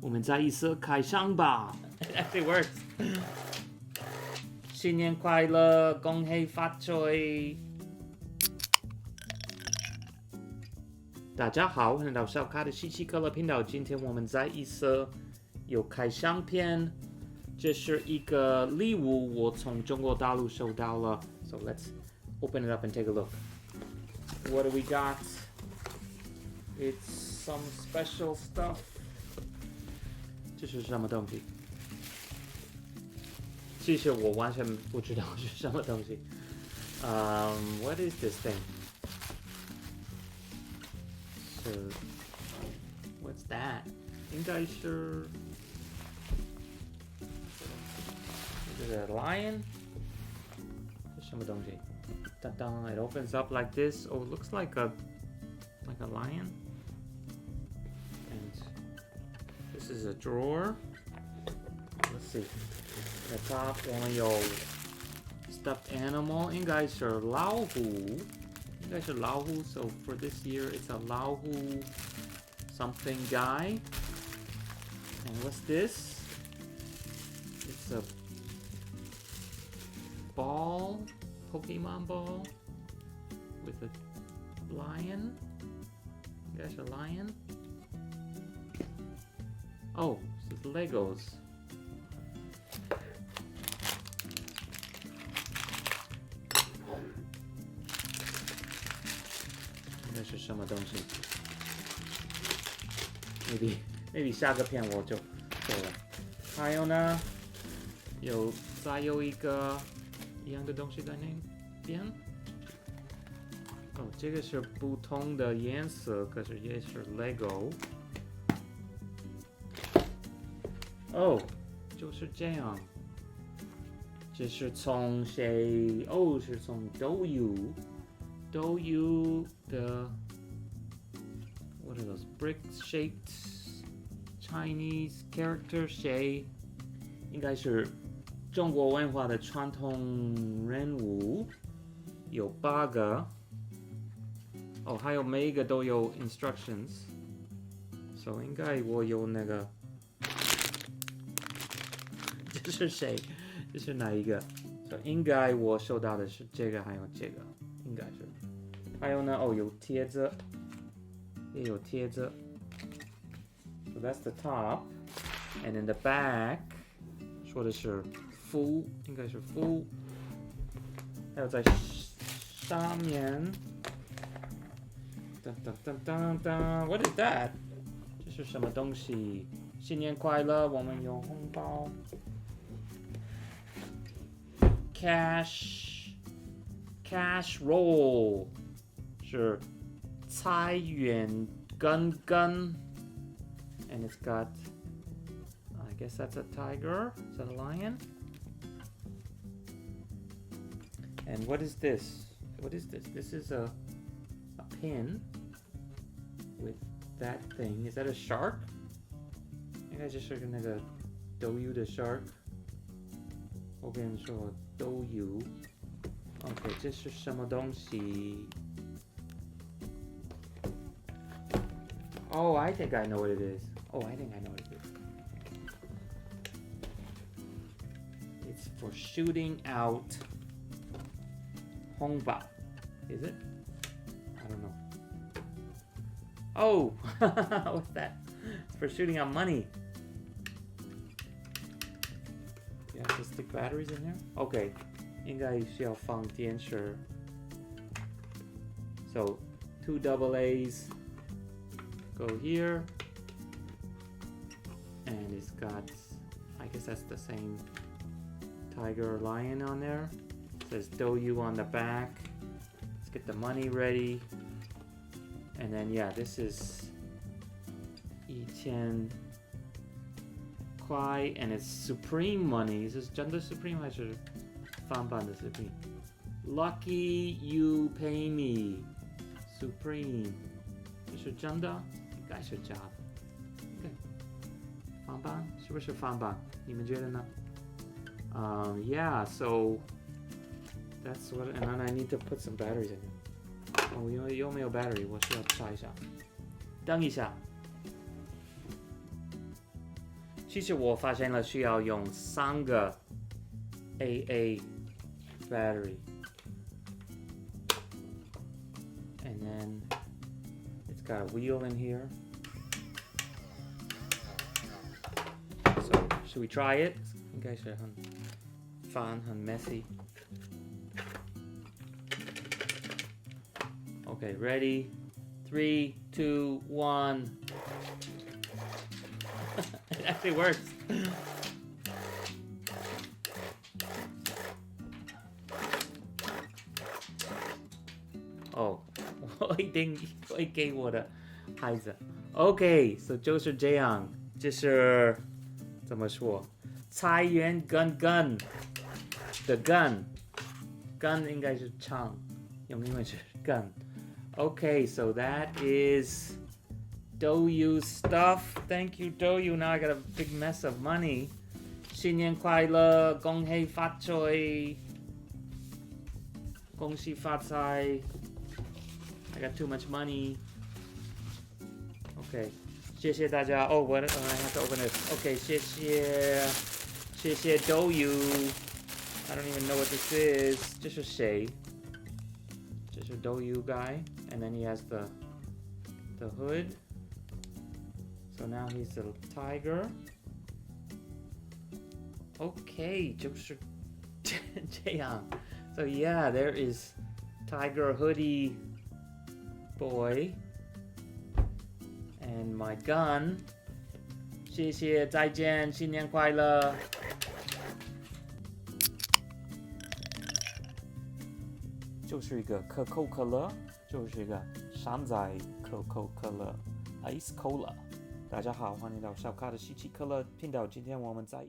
我们再一次开箱吧。It actually works. 新年快乐，恭喜发财！大家好，欢迎来到小咖的稀奇可乐频道。今天我们再一次有开箱片，这是一个礼物，我从中国大陆收到了。So let's open it up and take a look. What do we got? It's some special stuff. 这是什么东西？其实我完全不知道是什么东西。What is this thing? So, what's that? 应该是这个 lion 是什么东西？当当 it opens up like this. Oh, it looks like a lion. And this is a drawer. Let's see. At the top 我们有 stuffed animal. 应该是老虎。应该是老虎. So for this year, it's a 老虎 something guy. And what's this? It's a ball, Pokemon ball with a lion. I guess a lion. Oh, it's Legos. This 是什么东西 ？Maybe 下个片我就做了。还有呢，再有一个一样的东西在那边。哦，这个是不同的颜色，可是也是 Lego。哦，就是这样。这是从谁？哦，是从 Douyu 的 What are those brick-shaped Chinese character 谁？应该是中国文化的传统人物，有8个。哦，还有每一个都有 instructions。So 应该我有那个。这是谁？这是哪一个 ？So 应该我收到的是这个，还有这个，应该是。还有呢，哦，有贴着，也有贴着。So that's the top, and in the back 说的是full，应该是 full。还有在上面，噔噔噔噔噔 ，What is that？ 这是什么东西？新年快乐，我们有红包。Cash roll 是财源根根 and it's got I guess that's a tiger. Is that a lion? And what is this? What is this? This is a pin with that thing. Is that a shark? 应该就是那个 Douyu 的 shark。后边说 Douyu。OK， 这是什么东西？Oh, I think I know what it is. Oh, I think I know what it is. It's for shooting out 红包. Is it? I don't know. Oh, what's that? It's for shooting out money. You have to stick batteries in there? Okay. 应该需要放电池。So, 2 AA's go here. And it's got, I guess that's the same tiger or lion on there. It says Douyu on the back. Let's get the money ready. And then, yeah, this is 1000块 and it's Supreme money. Is this 真的 Supreme 还是翻版的 Supreme? Lucky you pay me. Supreme. 这是真的？应该是假的。Okay. 翻版？是不是翻版？你们觉得呢？ Yeah, so that's what, and then I need to put some batteries in here. 哦，有没有 battery？ 我需要插一下。等一下。其实我发现了需要用3个 AA battery. And then it's got a wheel in here. So should we try it? 应该是很 fun, 很 messy. Okay, ready? 3, 2, 1. It actually works. Oh, 我一定会给我的孩子。Okay, so 就是这样，这是怎么说？菜园 gun the gun 应该是枪，用英文是 gun。Okay, so that is Douyu stuff. Thank you, Douyu. Now I got a big mess of money. 新年快乐，恭喜发财，恭喜发财。I got too much money. Okay, 谢谢大家。Oh, I have to open this. Okay, 谢谢 Douyu. I don't even know what this is. 这是谁？这是 Douyu guy, and then he has the hood. So now he's a tiger. Okay, 就是这样。So yeah, there is tiger hoodie boy and my gun. 谢谢，再见，新年快乐。就是一个可口可乐，就是一个山寨可口可乐 Ice Cola。大家好，欢迎到小咖的稀奇可乐频道。今天我们在